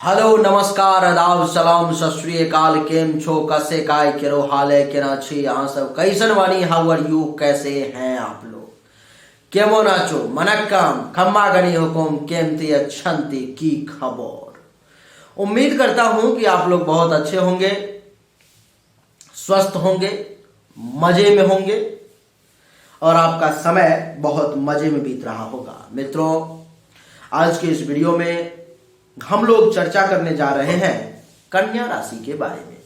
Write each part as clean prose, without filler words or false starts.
Hello नमस्कार आदाब सलाम सत श्री अकाल केम छो कसे काय केरो हाल है केना छी यहाँ सब कैसन वानी हाउ आर यू कैसे हैं आप लोग केमो नाचो मनक्कम खम्मा गणी हुकुम केमती अच्छंती की खबर। उम्मीद करता हूं कि आप लोग बहुत अच्छे होंगे, स्वस्थ होंगे, मजे में होंगे और आपका समय बहुत मजे में बीत रहा होगा। मित्रों, आज के इस वीडियो में हम लोग चर्चा करने जा रहे हैं कन्या राशि के बारे में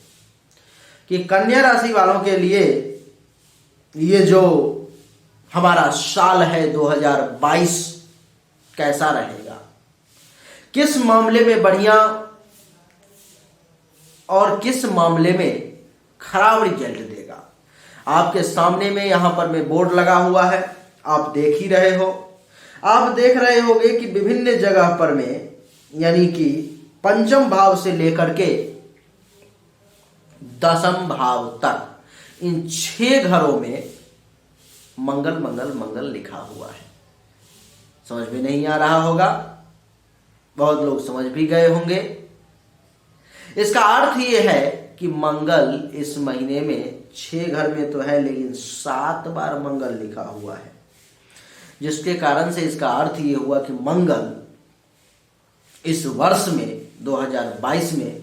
कि कन्या राशि वालों के लिए ये जो हमारा साल है 2022 कैसा रहेगा, किस मामले में बढ़िया और किस मामले में खराब रिजल्ट देगा। आपके सामने में यहां पर में बोर्ड लगा हुआ है, आप देख ही रहे हो। आप देख रहे होंगे कि विभिन्न जगह पर में यानी कि पंचम भाव से लेकर के दसम भाव तक इन 6 घरों में मंगल मंगल मंगल लिखा हुआ है। समझ में नहीं आ रहा होगा, बहुत लोग समझ भी गए होंगे। इसका अर्थ यह है कि मंगल इस महीने में 6 घर में तो है लेकिन 7 बार मंगल लिखा हुआ है, जिसके कारण से इसका अर्थ यह हुआ कि मंगल इस वर्ष में 2022 में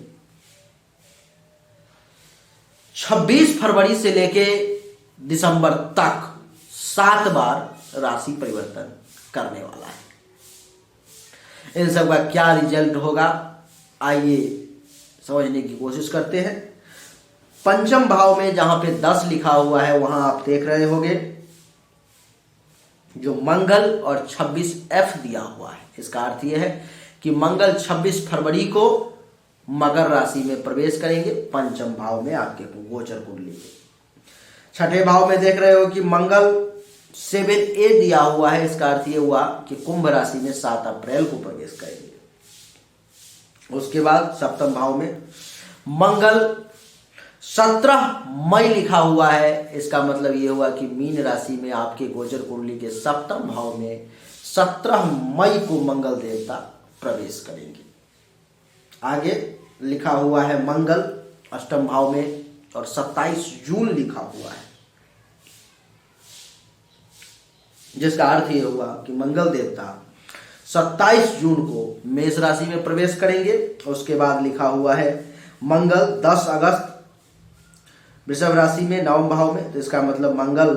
26 फरवरी से लेके दिसंबर तक 7 बार राशि परिवर्तन करने वाला है। इन सब का क्या रिजल्ट होगा, आइए समझने की कोशिश करते हैं। पंचम भाव में जहां पे 10 लिखा हुआ है वहां आप देख रहे होंगे जो मंगल और 26F दिया हुआ है। इसका अर्थ यह है कि मंगल 26 फरवरी को मकर राशि में प्रवेश करेंगे, पंचम भाव में आपके गोचर कुंडली के। छठे भाव में देख रहे हो कि मंगल 7A दिया हुआ है। इसका अर्थ ये हुआ कि कुंभ राशि में 7 अप्रैल को प्रवेश करेंगे। उसके बाद सप्तम भाव में मंगल 17 मई लिखा हुआ है। इसका मतलब ये हुआ कि मीन राशि में आपके गोचर कुंडली के सप्तम भाव में 17 मई को मंगल देवता प्रवेश करेंगे। आगे लिखा हुआ है मंगल अष्टम भाव में और 27 जून लिखा हुआ है, जिसका अर्थ यह हुआ कि मंगल देवता 27 जून को मेष राशि में प्रवेश करेंगे। उसके बाद लिखा हुआ है मंगल 10 अगस्त वृषभ राशि में नवम भाव में, तो इसका मतलब मंगल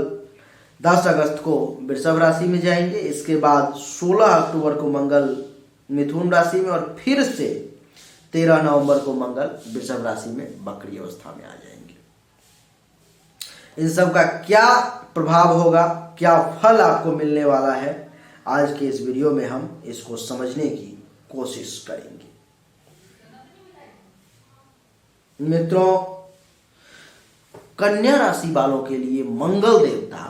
10 अगस्त को वृषभ राशि में जाएंगे। इसके बाद 16 अक्टूबर को मंगल मिथुन राशि में और फिर से 13 नवंबर को मंगल वृषभ राशि में बकरी अवस्था में आ जाएंगे। इन सब का क्या प्रभाव होगा, क्या फल आपको मिलने वाला है, आज के इस वीडियो में हम इसको समझने की कोशिश करेंगे। मित्रों, कन्या राशि वालों के लिए मंगल देवता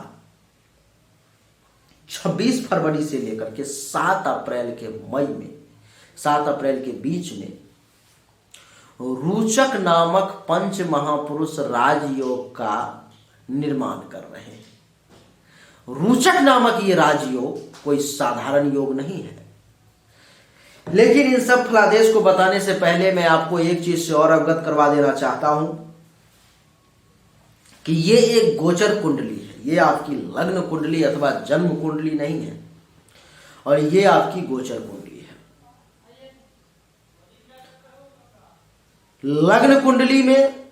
26 फरवरी से लेकर के 7 अप्रैल के मई में 7 अप्रैल के बीच में रोचक नामक पंच महापुरुष राजयोग का निर्माण कर रहे हैं। रोचक नामक ये राजयोग कोई साधारण योग नहीं है। लेकिन इन सब फलादेश को बताने से पहले मैं आपको एक चीज से और अवगत करवा देना चाहता हूं कि ये एक गोचर कुंडली है, ये आपकी लग्न कुंडली अथवा जन्म कुंडली नहीं है, और ये आपकी गोचर कुंडली है। लग्न कुंडली में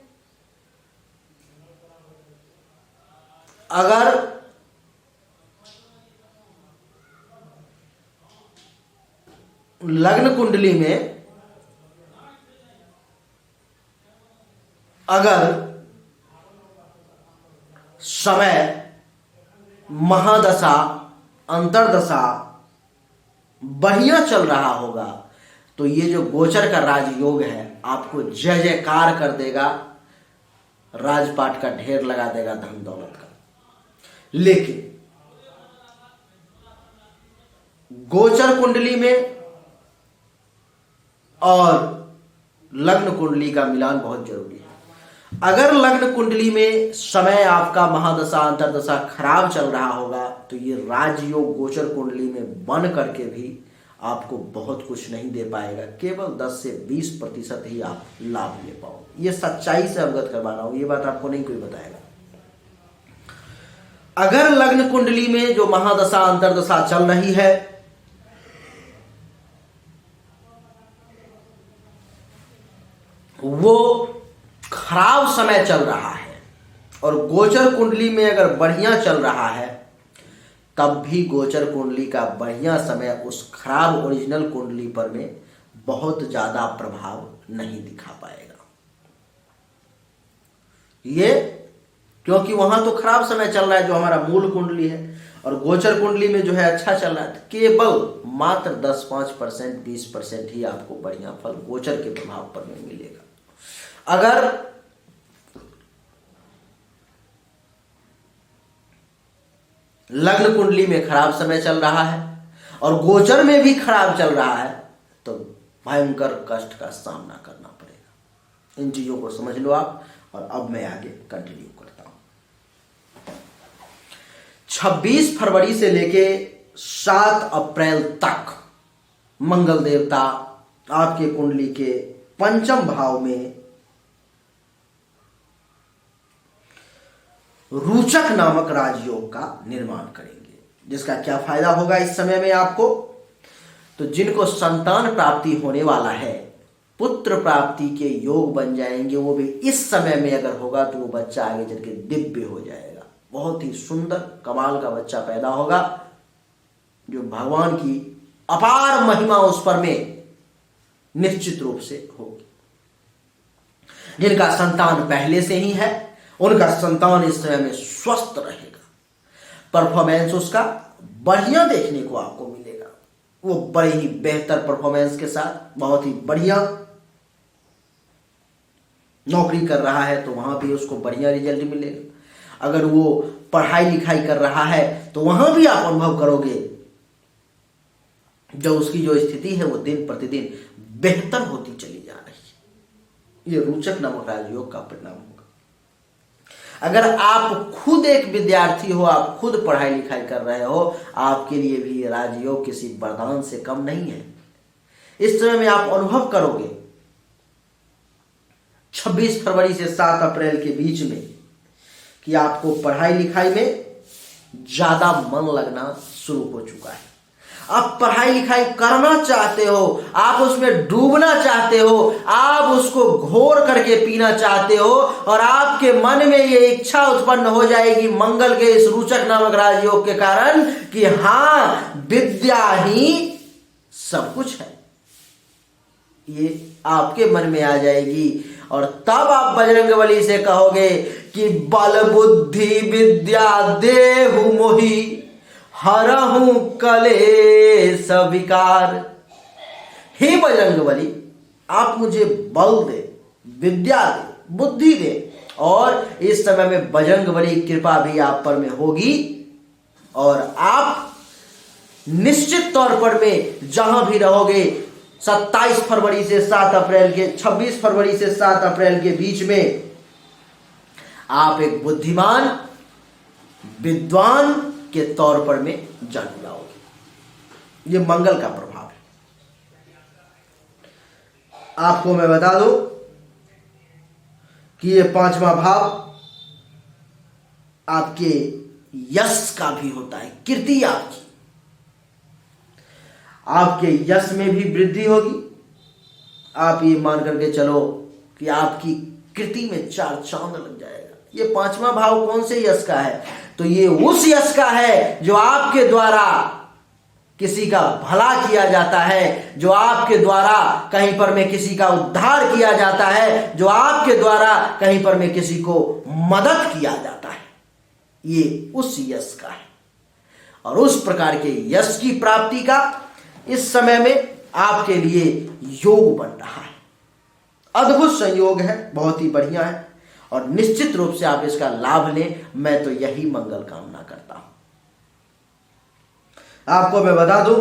अगर लग्न कुंडली में अगर समय महादशा अंतरदशा बढ़िया चल रहा होगा तो ये जो गोचर का राजयोग है आपको जय जयकार कर देगा, राजपाट का ढेर लगा देगा धन दौलत का। लेकिन गोचर कुंडली में और लग्न कुंडली का मिलान बहुत जरूरी है। अगर लग्न कुंडली में समय आपका महादशा अंतरदशा खराब चल रहा होगा तो ये राजयोग गोचर कुंडली में बन करके भी आपको बहुत कुछ नहीं दे पाएगा, केवल 10 से 20% ही आप लाभ ले पाओगे। ये सच्चाई से अवगत करवा रहा हूं, ये बात आपको नहीं कोई बताएगा। अगर लग्न कुंडली में जो महादशा अंतरदशा चल रही है वो खराब समय चल रहा है और गोचर कुंडली में अगर बढ़िया चल रहा है, तब भी गोचर कुंडली का बढ़िया समय उस खराब ओरिजिनल कुंडली पर में बहुत ज्यादा प्रभाव नहीं दिखा पाएगा। ये क्योंकि वहां तो खराब समय चल रहा है जो हमारा मूल कुंडली है, और गोचर कुंडली में जो है अच्छा चल रहा है। केवल मात्र 10-5%, 20% ही आपको बढ़िया फल गोचर के प्रभाव पर में मिलेगा। अगर लग्न कुंडली में खराब समय चल रहा है और गोचर में भी खराब चल रहा है, तो भयंकर कष्ट का सामना करना पड़ेगा। इन चीजों को समझ लो आप। और अब मैं आगे कंटिन्यू करता हूं। 26 फरवरी से लेके 7 अप्रैल तक मंगल देवता आपके कुंडली के पंचम भाव में रोचक नामक राजयोग का निर्माण करेंगे, जिसका क्या फायदा होगा इस समय में आपको। तो जिनको संतान प्राप्ति होने वाला है, पुत्र प्राप्ति के योग बन जाएंगे। वो भी इस समय में अगर होगा तो वो बच्चा आगे चल के दिव्य हो जाएगा, बहुत ही सुंदर कमाल का बच्चा पैदा होगा, जो भगवान की अपार महिमा उस पर में निश्चित रूप से होगी। जिनका संतान पहले से ही है, उनका संतान इस समय में स्वस्थ रहेगा, परफॉर्मेंस उसका बढ़िया देखने को आपको मिलेगा। वो बड़े ही बेहतर परफॉर्मेंस के साथ बहुत ही बढ़िया नौकरी कर रहा है तो वहां भी उसको बढ़िया रिजल्ट मिलेगा। अगर वो पढ़ाई लिखाई कर रहा है तो वहां भी आप अनुभव करोगे जो उसकी जो स्थिति है वो दिन प्रतिदिन बेहतर होती चली जा रही है। ये रोचक नामक राजयोग का परिणाम होगा। अगर आप खुद एक विद्यार्थी हो, आप खुद पढ़ाई लिखाई कर रहे हो, आपके लिए भी राजयोग किसी वरदान से कम नहीं है। इस समय में आप अनुभव करोगे 26 फरवरी से 7 अप्रैल के बीच में कि आपको पढ़ाई लिखाई में ज्यादा मन लगना शुरू हो चुका है। आप पढ़ाई लिखाई करना चाहते हो, आप उसमें डूबना चाहते हो, आप उसको घोर करके पीना चाहते हो, और आपके मन में ये इच्छा उत्पन्न हो जाएगी मंगल के इस रोचक नामक राजयोग के कारण कि हाँ, विद्या ही सब कुछ है। ये आपके मन में आ जाएगी और तब आप बजरंगबली से कहोगे कि बल बुद्धि विद्या देहु मोहि, हरहूं कलेश विकार। हे बजरंगबली, आप मुझे बल दे, विद्या दे, बुद्धि दे। और इस समय में बजरंगबली कृपा भी आप पर में होगी और आप निश्चित तौर पर में जहां भी रहोगे 27 फरवरी से 7 अप्रैल के 26 फरवरी से 7 अप्रैल के बीच में आप एक बुद्धिमान विद्वान के तौर पर में जन्म लाओगे। ये मंगल का प्रभाव है। आपको मैं बता दूं कि ये 5वां भाव आपके यश का भी होता है, कीर्ति आपकी, आपके यश में भी वृद्धि होगी। आप ये मान करके चलो कि आपकी कीर्ति में 4 चांद लग जाएगा। ये 5वां भाव कौन से यश का है? तो ये उस यश का है जो आपके द्वारा किसी का भला किया जाता है, जो आपके द्वारा कहीं पर में किसी का उद्धार किया जाता है, जो आपके द्वारा कहीं पर में किसी को मदद किया जाता है। ये उस यश का है और उस प्रकार के यश की प्राप्ति का इस समय में आपके लिए योग बन रहा है। अद्भुत संयोग है, बहुत ही बढ़िया है और निश्चित रूप से आप इसका लाभ लें। मैं तो यही मंगल कामना करता हूं। आपको मैं बता दूं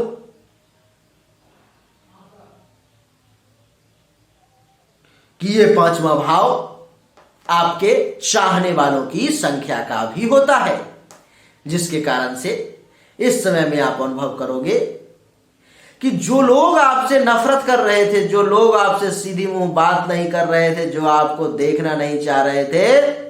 कि ये 5वां भाव आपके चाहने वालों की संख्या का भी होता है, जिसके कारण से इस समय में आप अनुभव करोगे कि जो लोग आपसे नफरत कर रहे थे, जो लोग आपसे सीधी मुंह बात नहीं कर रहे थे, जो आपको देखना नहीं चाह रहे थे,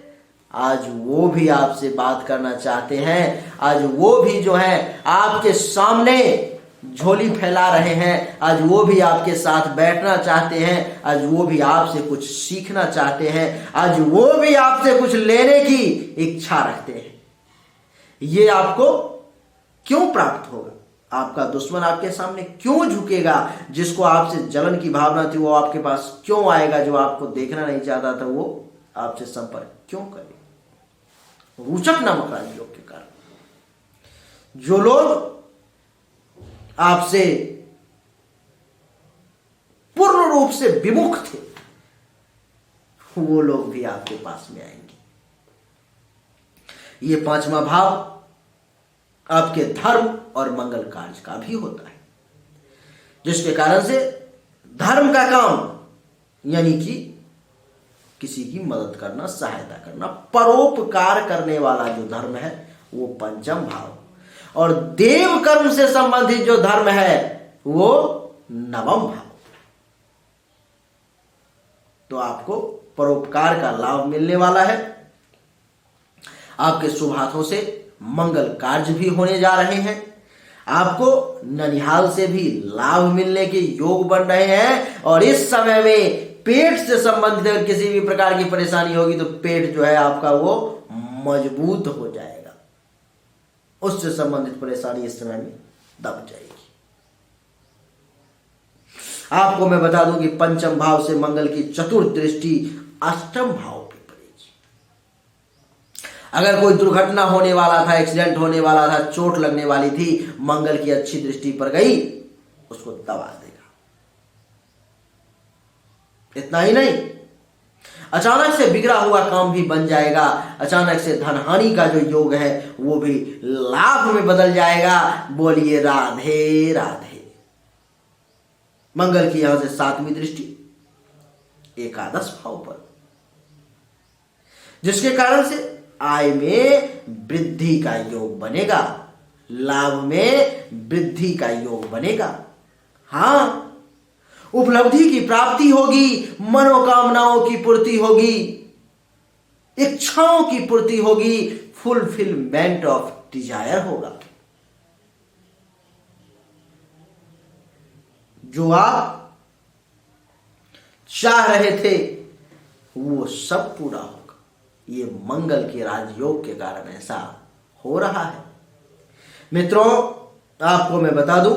आज वो भी आपसे बात करना चाहते हैं। आज वो भी जो है आपके सामने झोली फैला रहे हैं। आज वो भी आपके साथ बैठना चाहते हैं। आज वो भी आपसे कुछ सीखना चाहते हैं। आज वो भी आपसे कुछ लेने की इच्छा रखते हैं। ये आपको क्यों प्राप्त होगा? आपका दुश्मन आपके सामने क्यों झुकेगा? जिसको आपसे जलन की भावना थी वो आपके पास क्यों आएगा? जो आपको देखना नहीं चाहता था वो आपसे संपर्क क्यों करेगा? रोचक नामक राजयोग के कारण जो लोग आपसे पूर्ण रूप से विमुख थे, वो लोग भी आपके पास में आएंगे। ये पांचवा भाव आपके धर्म और मंगल कार्य का भी होता है, जिसके कारण से धर्म का काम यानी कि किसी की मदद करना, सहायता करना, परोपकार करने वाला जो धर्म है वो पंचम भाव, और देव कर्म से संबंधित जो धर्म है वो नवम भाव। तो आपको परोपकार का लाभ मिलने वाला है। आपके शुभ हाथों से मंगल कार्य भी होने जा रहे हैं। आपको ननिहाल से भी लाभ मिलने के योग बन रहे हैं। और इस समय में पेट से संबंधित अगर किसी भी प्रकार की परेशानी होगी तो पेट जो है आपका वो मजबूत हो जाएगा। उससे संबंधित परेशानी इस समय में दब जाएगी। आपको मैं बता दूं कि पंचम भाव से मंगल की चतुर्थ दृष्टि अष्टम भाव पे पड़ेगी। अगर कोई दुर्घटना होने वाला था, एक्सीडेंट होने वाला था, चोट लगने वाली थी, मंगल की अच्छी दृष्टि पर गई, उसको दबा देगा। इतना ही नहीं, अचानक से बिगड़ा हुआ काम भी बन जाएगा। अचानक से धन हानि का जो योग है वो भी लाभ में बदल जाएगा। बोलिए राधे राधे। मंगल की यहां से सातवीं दृष्टि एकादश भाव पर, जिसके कारण से आय में वृद्धि का योग बनेगा, लाभ में वृद्धि का योग बनेगा। हां, उपलब्धि की प्राप्ति होगी, मनोकामनाओं की पूर्ति होगी, इच्छाओं की पूर्ति होगी, फुलफिलमेंट ऑफ डिजायर होगा। जो आप चाह रहे थे वो सब पूरा होगा। ये मंगल के राजयोग के कारण ऐसा हो रहा है। मित्रों, आपको मैं बता दूं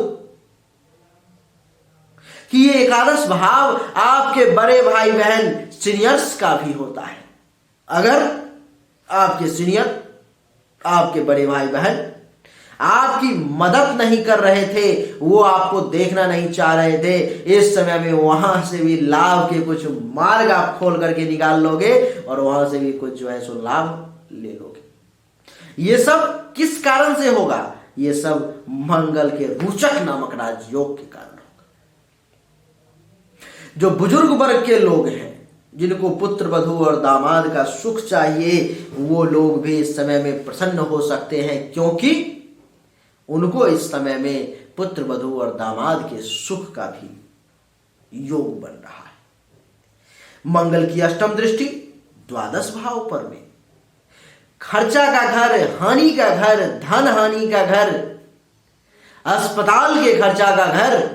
कि ये एकादश भाव आपके बड़े भाई बहन सीनियर्स का भी होता है। अगर आपके सीनियर, आपके बड़े भाई बहन आपकी मदद नहीं कर रहे थे, वो आपको देखना नहीं चाह रहे थे, इस समय में वहां से भी लाभ के कुछ मार्ग आप खोल करके निकाल लोगे और वहां से भी कुछ जो है सो लाभ ले लोगे। ये सब किस कारण से होगा? ये सब मंगल के रोचक नामक राजयोग के कारण होगा। जो बुजुर्ग वर्ग के लोग हैं, जिनको पुत्र वधू और दामाद का सुख चाहिए, वो लोग भी इस समय में प्रसन्न हो सकते हैं, क्योंकि उनको इस समय में पुत्र वधू और दामाद के सुख का भी योग बन रहा है। मंगल की अष्टम दृष्टि द्वादश भाव पर में, खर्चा का घर, हानि का घर, धन हानि का घर, अस्पताल के खर्चा का घर,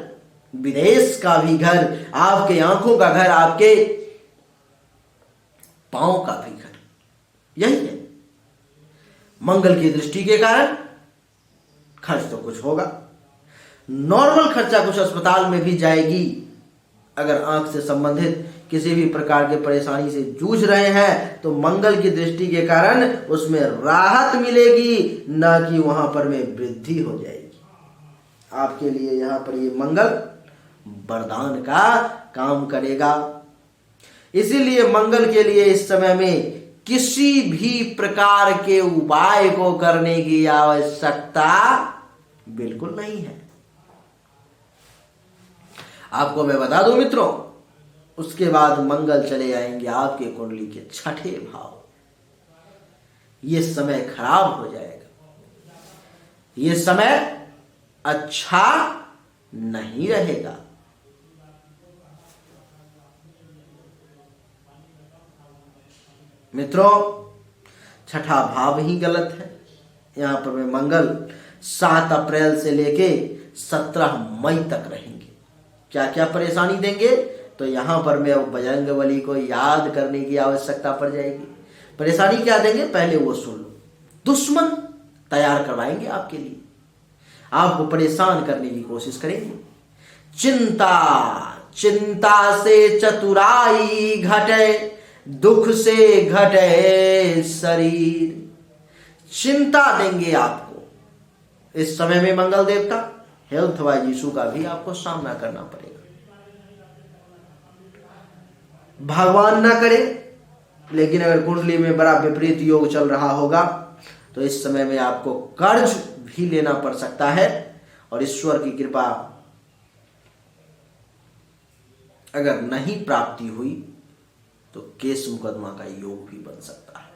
विदेश का भी घर, आपके आंखों का घर, आपके पांव का भी घर, यही है। मंगल की दृष्टि के कारण खर्च तो कुछ होगा, नॉर्मल खर्चा कुछ अस्पताल में भी जाएगी। अगर आंख से संबंधित किसी भी प्रकार के परेशानी से जूझ रहे हैं तो मंगल की दृष्टि के कारण उसमें राहत मिलेगी, ना कि वहां पर में वृद्धि हो जाएगी। आपके लिए यहां पर ये मंगल वरदान का काम करेगा। इसीलिए मंगल के लिए इस समय में किसी भी प्रकार के उपाय को करने की आवश्यकता बिल्कुल नहीं है। आपको मैं बता दूं मित्रों, उसके बाद मंगल चले आएंगे आपके कुंडली के छठे भाव। ये समय खराब हो जाएगा। ये समय अच्छा नहीं रहेगा। मित्रों, छठा भाव ही गलत है। यहां पर में मंगल 7 अप्रैल से लेके 17 मई तक रहेंगे। क्या क्या परेशानी देंगे, तो यहां पर में अब बजरंगबली को याद करने की आवश्यकता पड़ जाएगी। परेशानी क्या देंगे, पहले वो सुन लो। दुश्मन तैयार करवाएंगे आपके लिए, आपको परेशान करने की कोशिश करेंगे। चिंता, चिंता से चतुराई घटे, दुख से घटे शरीर। चिंता देंगे आपको इस समय में मंगल देवता। हेल्थ वाइज इशू का भी आपको सामना करना पड़ेगा। भगवान ना करे, लेकिन अगर कुंडली में बड़ा विपरीत योग चल रहा होगा तो इस समय में आपको कर्ज भी लेना पड़ सकता है। और ईश्वर की कृपा अगर नहीं प्राप्ति हुई तो केस मुकदमा का योग भी बन सकता है।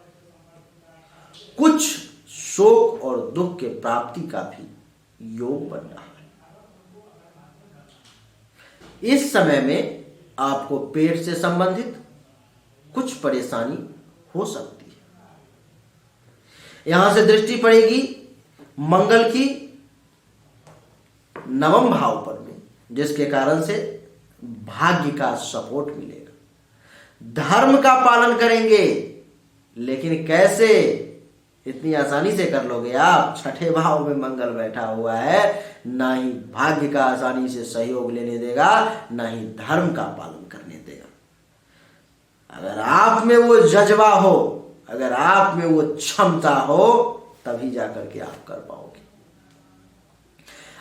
कुछ शोक और दुख के प्राप्ति का भी योग बन रहा है। इस समय में आपको पेट से संबंधित कुछ परेशानी हो सकती है। यहां से दृष्टि पड़ेगी मंगल की 9वें भाव पर में, जिसके कारण से भाग्य का सपोर्ट मिलेगा। धर्म का पालन करेंगे, लेकिन कैसे, इतनी आसानी से कर लोगे आप? छठे भाव में मंगल बैठा हुआ है, ना ही भाग्य का आसानी से सहयोग लेने देगा, ना ही धर्म का पालन करने देगा। अगर आप में वो जज्बा हो, अगर आप में वो क्षमता हो, तभी जाकर के आप कर पाओगे।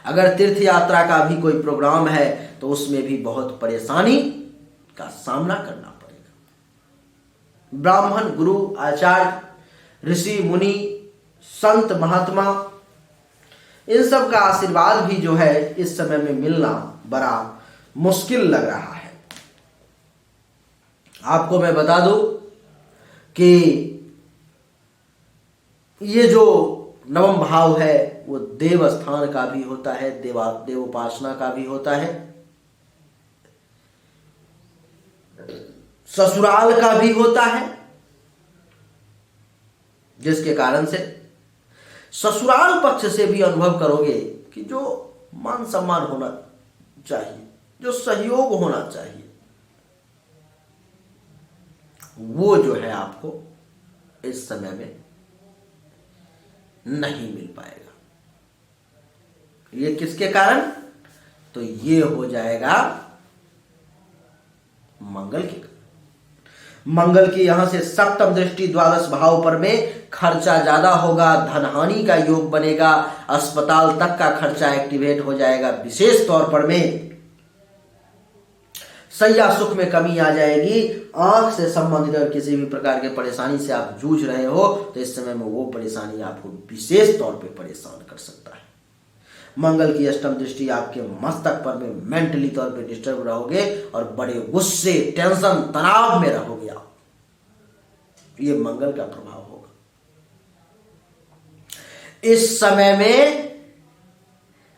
अगर तीर्थ यात्रा का भी कोई प्रोग्राम है तो उसमें भी बहुत परेशानी का सामना करना पड़ेगा। ब्राह्मण, गुरु, आचार्य, ऋषि, मुनि, संत, महात्मा, इन सब का आशीर्वाद भी जो है इस समय में मिलना बड़ा मुश्किल लग रहा है। आपको मैं बता दूं कि ये जो 9वां भाव है वो देव स्थान का भी होता है, देवोपासना का भी होता है, ससुराल का भी होता है, जिसके कारण से ससुराल पक्ष से भी अनुभव करोगे कि जो मान सम्मान होना चाहिए, जो सहयोग होना चाहिए, वो जो है आपको इस समय में नहीं मिल पाएगा। ये किसके कारण? तो ये हो जाएगा मंगल के कारण। मंगल की यहां से सप्तम दृष्टि 12 भाव पर में, खर्चा ज्यादा होगा, धनहानि का योग बनेगा, अस्पताल तक का खर्चा एक्टिवेट हो जाएगा। विशेष तौर पर में सैया सुख में कमी आ जाएगी। आंख से संबंधित अगर किसी भी प्रकार के परेशानी से आप जूझ रहे हो तो इस समय में वो परेशानी आपको विशेष तौर पे परेशान कर सकता है। मंगल की अष्टम दृष्टि आपके मस्तक पर में, मेंटली तौर पे डिस्टर्ब रहोगे और बड़े गुस्से, टेंशन, तनाव में रहोगे आप। ये मंगल का प्रभाव होगा। इस समय में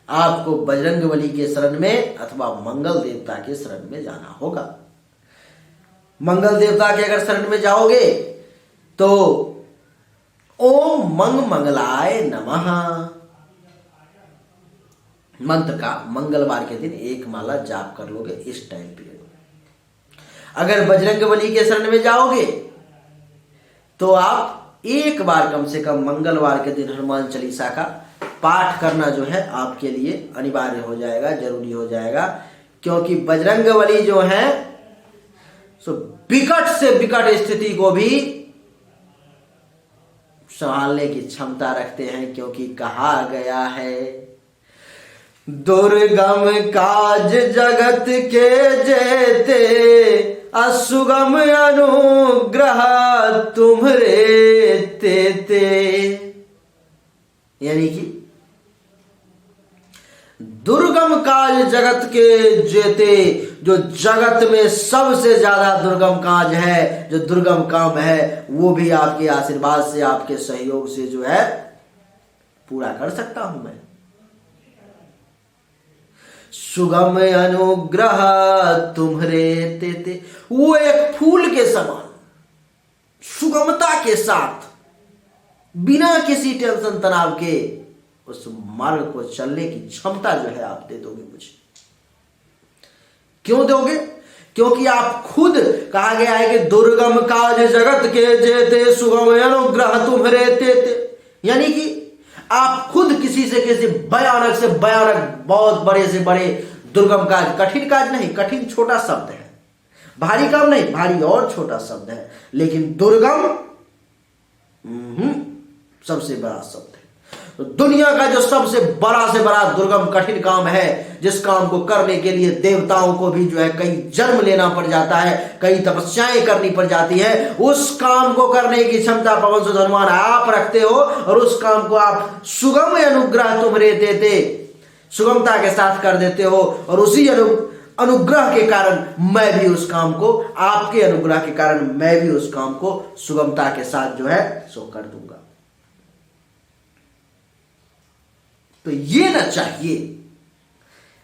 आपको बजरंगबली के शरण में अथवा मंगल देवता के शरण में जाना होगा। मंगल देवता के अगर शरण में जाओगे तो ओम मंग मंगलाय नमः मंत्र का मंगलवार के दिन 1 माला जाप कर लोगे इस टाइम पीरियड में। अगर बजरंगबली के शरण में जाओगे तो आप एक बार कम से कम मंगलवार के दिन हनुमान चालीसा का पाठ करना जो है आपके लिए अनिवार्य हो जाएगा, जरूरी हो जाएगा। क्योंकि बजरंगबली जो है सो विकट से विकट स्थिति को भी संभालने की क्षमता रखते हैं। क्योंकि कहा गया है, दुर्गम काज जगत के जेते, असुगम अनुग्रह तुम्हरे तेते। यानी कि दुर्गम काज जगत के जेते, जो जगत में सबसे ज्यादा दुर्गम काज है, जो दुर्गम काम है, वो भी आपके आशीर्वाद से, आपके सहयोग से जो है पूरा कर सकता हूं मैं। सुगम अनुग्रह तुम्हारे तेते। वो एक फूल के समान सुगमता के साथ बिना किसी टेंशन तनाव के उस मार्ग को चलने की क्षमता जो है आप दे दोगे मुझे। क्यों दोगे? क्योंकि आप खुद, कहा गया है कि दुर्गम काज जगत के जेते सुगम अनुग्रह तुम्हारे तेते। यानी कि आप खुद किसी से किसी भयानक से भयानक, बहुत बड़े से बड़े दुर्गम काज, कठिन काज नहीं, कठिन छोटा शब्द है, भारी काम नहीं, भारी और छोटा शब्द है, लेकिन दुर्गम सबसे बड़ा शब्द है। तो दुनिया का जो सबसे बड़ा से बड़ा दुर्गम कठिन काम है, जिस काम को करने के लिए देवताओं को भी जो है कई जन्म लेना पड़ जाता है, कई तपस्याएं करनी पड़ जाती है, उस काम को करने की क्षमता पवन सुत हनुमान आप रखते हो। और उस काम को आप सुगम अनुग्रह तुम्हारे देते, सुगमता के साथ कर देते हो। और उसी अनुग्रह के कारण मैं भी उस काम को, आपके अनुग्रह के कारण मैं भी उस काम को सुगमता के साथ जो है सो कर दूंगा। तो ये ना चाहिए,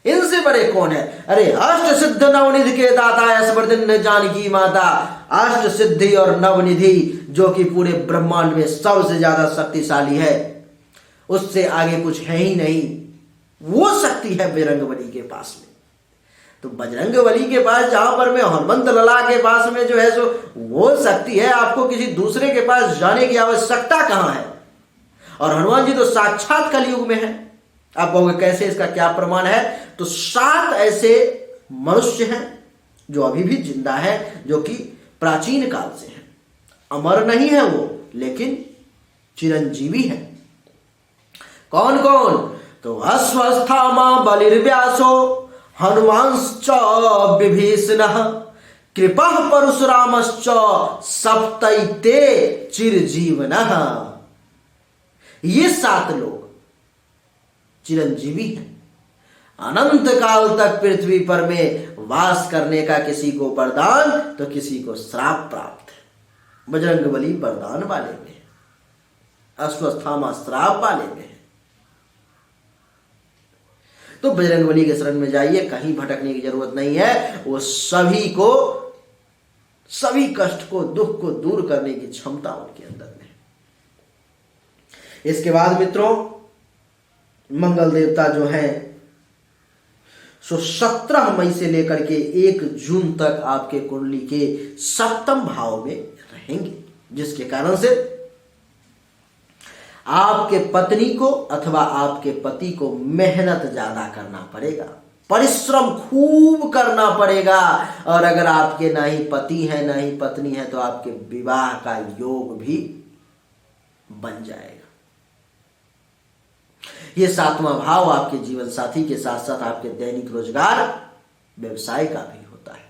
इनसे बड़े कौन है? अरे अष्ट सिद्ध नवनिधि के दाता यशवर्धन जानकी माता, अष्ट सिद्धि और नवनिधि जो कि पूरे ब्रह्मांड में सबसे ज्यादा शक्तिशाली है, उससे आगे कुछ है ही नहीं। वो शक्ति है बजरंगबली के पास में। तो बजरंगबली के पास जहां पर में हनुमंत लला के पास में जो है सो वो शक्ति है, आपको किसी दूसरे के पास जाने की आवश्यकता कहां है? और हनुमान जी तो साक्षात कलयुग में है। आप कहोगे कैसे, इसका क्या प्रमाण है? तो 7 ऐसे मनुष्य हैं जो अभी भी जिंदा है, जो कि प्राचीन काल से हैं। अमर नहीं है वो, लेकिन चिरंजीवी है। कौन कौन? तो अश्वस्थामा बलिर्व्यासो हनुमांश्च विभीषणः कृपः परशुरामश्च सप्तैते चिरजीवनः। ये 7 लोग चिरंजीवी हैं। अनंत काल तक पृथ्वी पर में वास करने का किसी को वरदान तो किसी को श्राप प्राप्त है। बजरंगबली वरदान वाले में है, अश्वस्थामा श्राप वाले में है। तो बजरंगबली के शरण में जाइए, कहीं भटकने की जरूरत नहीं है। वो सभी को, सभी कष्ट को, दुख को दूर करने की क्षमता उनके अंदर में है। इसके बाद मित्रों, मंगल देवता जो हैं सो 17 मई से लेकर के 1 जून तक आपके कुंडली के 7वें भाव में रहेंगे, जिसके कारण से आपके पत्नी को अथवा आपके पति को मेहनत ज्यादा करना पड़ेगा, परिश्रम खूब करना पड़ेगा। और अगर आपके ना ही पति है ना ही पत्नी है, तो आपके विवाह का योग भी बन जाएगा। ये 7वां भाव आपके जीवन साथी के साथ साथ आपके दैनिक रोजगार, व्यवसाय का भी होता है।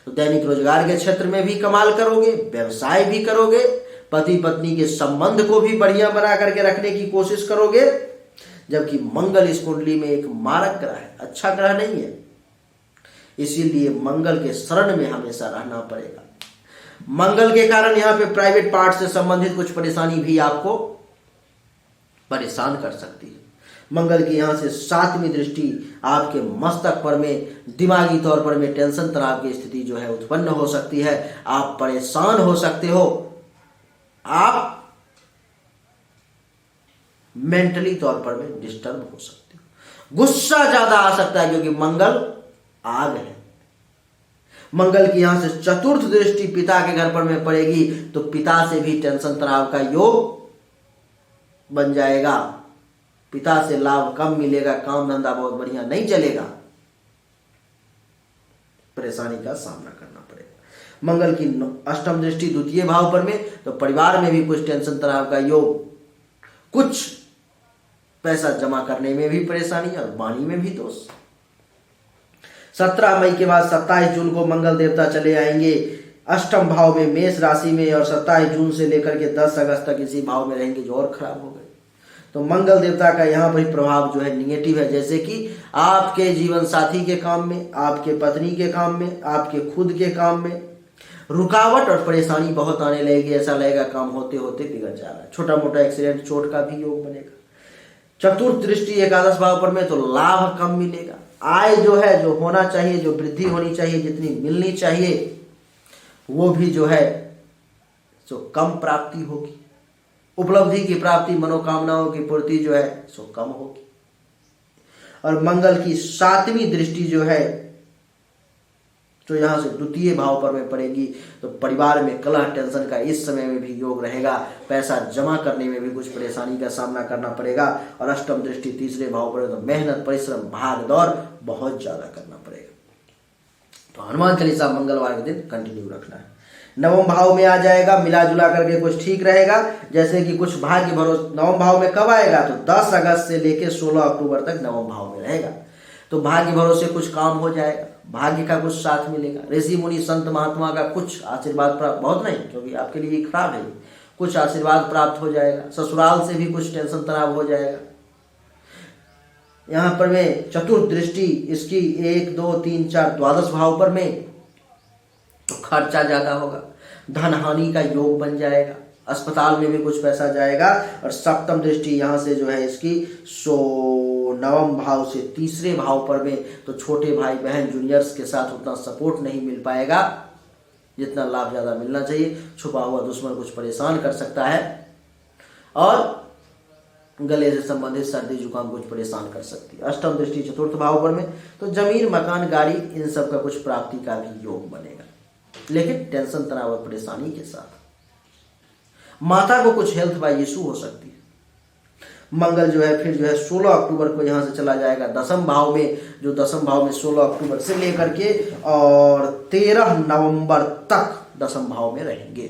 तो दैनिक रोजगार के क्षेत्र में भी कमाल करोगे, व्यवसाय भी करोगे, पति पत्नी के संबंध को भी बढ़िया बना करके रखने की कोशिश करोगे। जबकि मंगल इस कुंडली में एक मारक ग्रह है, अच्छा ग्रह नहीं है, इसीलिए मंगल के शरण में हमेशा रहना पड़ेगा। मंगल के कारण यहाँ पे प्राइवेट पार्ट से संबंधित कुछ परेशानी भी आपको परेशान कर सकती है। मंगल की यहाँ से 7वीं दृष्टि आपके मस्तक पर में, दिमागी तौर पर में टेंशन तनाव की स्थिति जो है उत्पन्न हो सकती है। आप परेशान हो सकते हो, आप मेंटली तौर पर में डिस्टर्ब हो सकते हो, गुस्सा ज्यादा आ सकता है, क्योंकि मंगल आग है। मंगल की यहां से 4th दृष्टि पिता के घर पर में पड़ेगी, तो पिता से भी टेंशन तनाव का योग बन जाएगा। पिता से लाभ कम मिलेगा, काम धंधा बहुत बढ़िया नहीं चलेगा, परेशानी का सामना करना पड़ेगा। मंगल की 8वीं दृष्टि 2य भाव पर में, तो परिवार में भी कुछ टेंशन तनाव का योग, कुछ पैसा जमा करने में भी परेशानी और वाणी में भी दोष। 17 मई के बाद 27 जून को मंगल देवता चले आएंगे 8वें भाव में, मेष राशि में, और 27 जून से लेकर के 10 अगस्त तक इसी भाव में रहेंगे, जो और खराब हो गए। तो मंगल देवता का यहाँ पर प्रभाव जो है निगेटिव है, जैसे कि आपके जीवन साथी के काम में, आपके पत्नी के काम में, आपके खुद के काम में रुकावट और परेशानी बहुत आने लगेगी। ऐसा लगेगा काम होते होते बिगड़ जा रहा है। छोटा मोटा एक्सीडेंट, चोट का भी योग बनेगा। 4th दृष्टि 11 भाव पर में, तो लाभ कम मिलेगा, आय जो है, जो होना चाहिए, जो वृद्धि होनी चाहिए, जितनी मिलनी चाहिए, वो भी जो है सो कम प्राप्ति होगी। उपलब्धि की प्राप्ति, मनोकामनाओं की पूर्ति जो है सो कम होगी। और मंगल की 7वीं दृष्टि जो है तो यहां से द्वितीय भाव पर में पड़ेगी, तो परिवार में कलह टेंशन का इस समय में भी योग रहेगा। पैसा जमा करने में भी कुछ परेशानी का सामना करना पड़ेगा। और अष्टम दृष्टि तीसरे भाव पर है, तो मेहनत, परिश्रम, भाग दौड़ बहुत ज्यादा करना पड़ेगा। तो हनुमान चालीसा मंगलवार के दिन कंटिन्यू रखना है। नवम भाव में आ जाएगा, मिला जुला करके कुछ ठीक रहेगा। जैसे कि कुछ भाग्य भरोसे नवम भाव में कब आएगा, तो 10 अगस्त से लेकर 16 अक्टूबर तक नवम भाव में रहेगा। तो भाग्य भरोसे कुछ काम हो जाएगा, भाग्य का कुछ साथ मिलेगा। ऋषि मुनि संत महात्मा का कुछ आशीर्वाद प्राप्त, बहुत नहीं क्योंकि आपके लिए खराब है, कुछ आशीर्वाद प्राप्त हो जाएगा। ससुराल से भी कुछ टेंशन तनाव हो जाएगा। यहाँ पर में चतुर्थ दृष्टि इसकी 1 2 3 4 द्वादश भाव पर में, तो खर्चा ज्यादा होगा, धन हानि का योग बन जाएगा, अस्पताल में भी कुछ पैसा जाएगा। और सप्तम दृष्टि यहाँ से जो है इसकी नवम भाव से तीसरे भाव पर में, तो छोटे भाई बहन जूनियर्स के साथ उतना सपोर्ट नहीं मिल पाएगा जितना लाभ ज्यादा मिलना चाहिए। छुपा हुआ दुश्मन कुछ परेशान कर सकता है। और गले से संबंधित सर्दी जुकाम कुछ परेशान कर सकती है। अष्टम दृष्टि चतुर्थ भाव पर में, तो जमीन, मकान, गाड़ी, इन सब का कुछ प्राप्ति का भी योग बनेगा, लेकिन टेंशन तनाव और परेशानी के साथ। माता को कुछ हेल्थ वाइज इशू हो सकती है। मंगल जो है फिर जो है 16 अक्टूबर को यहां से चला जाएगा दसम भाव में, जो दसम भाव में 16 अक्टूबर से लेकर के और 13 नवंबर तक दसम भाव में रहेंगे।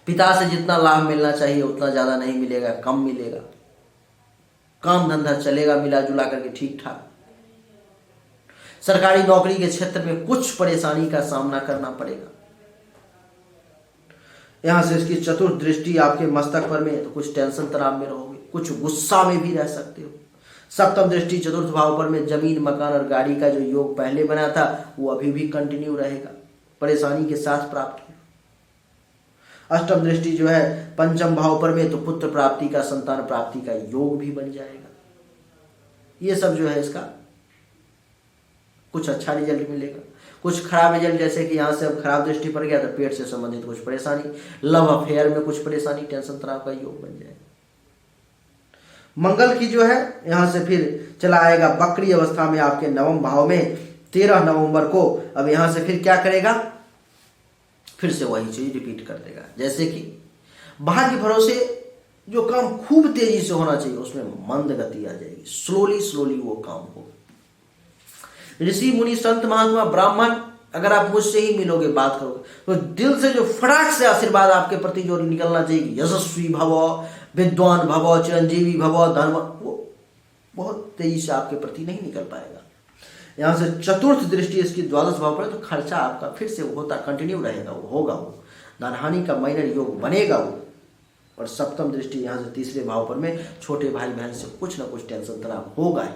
पिता से जितना लाभ मिलना चाहिए उतना ज्यादा नहीं मिलेगा, कम मिलेगा। काम धंधा चलेगा मिला जुला करके ठीक ठाक। सरकारी नौकरी के क्षेत्र में कुछ परेशानी का सामना करना पड़ेगा। यहां से इसकी चतुर्थ दृष्टि आपके मस्तक पर में, तो कुछ टेंशन तनाव में रहोगे, कुछ गुस्सा में भी रह सकते हो। सप्तम दृष्टि चतुर्थ भाव पर में, जमीन, मकान और गाड़ी का जो योग पहले बना था वो अभी भी कंटिन्यू रहेगा, परेशानी के साथ प्राप्त हो। अष्टम दृष्टि जो है पंचम भाव पर में, तो पुत्र प्राप्ति का, संतान प्राप्ति का योग भी बन जाएगा। ये सब जो है इसका कुछ अच्छा रिजल्ट मिलेगा। कुछ खराब रिजल्ट, जैसे कि यहाँ से अब खराब दृष्टि पर गया तो पेट से संबंधित कुछ परेशानी, लव अफेयर में कुछ परेशानी, टेंशन तनाव का योग बन जाएगा। मंगल की जो है यहाँ से फिर चला आएगा वक्री अवस्था में आपके नवम भाव में 13 नवंबर को। अब यहाँ से फिर क्या करेगा, फिर से वही चीज रिपीट कर देगा। जैसे कि भाग्य भरोसे जो काम खूब तेजी से होना चाहिए उसमें मंद गति आ जाएगी, स्लोली वो काम होगा। ऋषि मुनि संत महात्मा ब्राह्मण, अगर आप मुझसे ही मिलोगे, बात करोगे, तो दिल से जो फटाक से आशीर्वाद आपके प्रति जो निकलना चाहिए, यशस्वी भव, विद्वान भव, चिरंजीवी भव, धर्म, वो बहुत तेजी से आपके प्रति नहीं निकल पाएगा। यहाँ से चतुर्थ दृष्टि इसकी द्वादश भाव पर, तो खर्चा आपका फिर से होता कंटिन्यू रहेगा, वो होगा, वो धनहानि का माइनर योग बनेगा वो। और सप्तम दृष्टि यहाँ से तीसरे भाव पर में, छोटे भाई बहन से कुछ ना कुछ टेंशन तनाव होगा ही।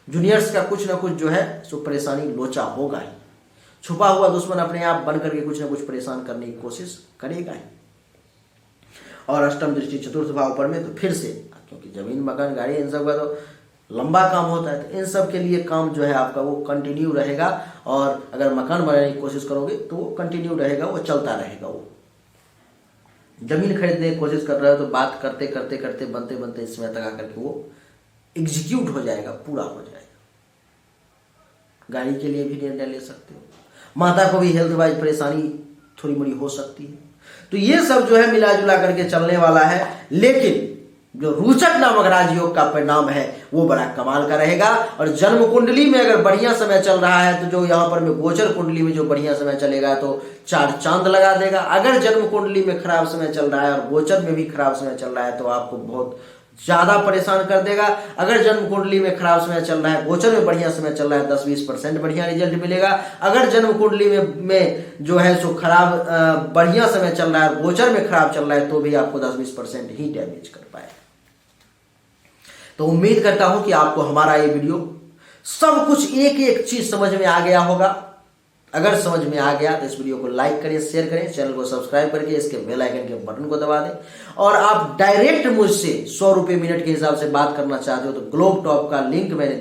जूनियर्स का कुछ ना कुछ जो है सो परेशानी लोचा होगा ही। छुपा हुआ दुश्मन अपने आप बन करके कुछ ना कुछ परेशान करने की कोशिश करेगा ही। और अष्टम दृष्टि चतुर्थ भाव पर में, तो फिर से, क्योंकि जमीन, मकान, गाड़ी, इन सब का तो लंबा काम होता है, तो इन सब के लिए काम जो है आपका वो कंटिन्यू रहेगा। और अगर मकान बनाने की कोशिश करोगे तो वो कंटिन्यू रहेगा, वो चलता रहेगा। वो जमीन खरीदने की कोशिश कर रहे हो तो बात करते करते करते बनते बनते इस समय तक आकर के वो एग्जीक्यूट हो जाएगा, पूरा हो जाएगा। गाड़ी के लिए भी निर्णय ले सकते हो। माता को भी हेल्थ वाइज परेशानी थोड़ी मोड़ी हो सकती है। तो ये सब जो है मिला जुला करके चलने वाला है। लेकिन जो रोचक नामक राजयोग का परिणाम है वो बड़ा कमाल का रहेगा। और जन्म कुंडली में अगर बढ़िया समय चल रहा है तो जो यहाँ पर में गोचर कुंडली में जो बढ़िया समय चलेगा तो 4 चांद लगा देगा। अगर जन्म कुंडली में खराब समय चल रहा है और गोचर में भी खराब समय चल रहा है तो आपको बहुत ज्यादा परेशान कर देगा। अगर जन्म कुंडली में खराब समय चल रहा है, गोचर में बढ़िया समय चल रहा है, 10-20% बढ़िया रिजल्ट मिलेगा। अगर जन्म कुंडली में जो है सो खराब बढ़िया समय चल रहा है, गोचर में खराब चल रहा है, तो भी आपको 10-20% ही डैमेज कर पाएगा। तो उम्मीद करता हूं कि आपको हमारा ये वीडियो सब कुछ एक एक चीज समझ में आ गया होगा। अगर समझ में आ गया तो इस वीडियो को लाइक करें, शेयर करें, चैनल को सब्सक्राइब करके इसके बेल आइकन के बटन को दबा दें। और आप डायरेक्ट मुझसे 100 रुपये मिनट के हिसाब से बात करना चाहते हो तो ग्लोब टॉप का लिंक मैंने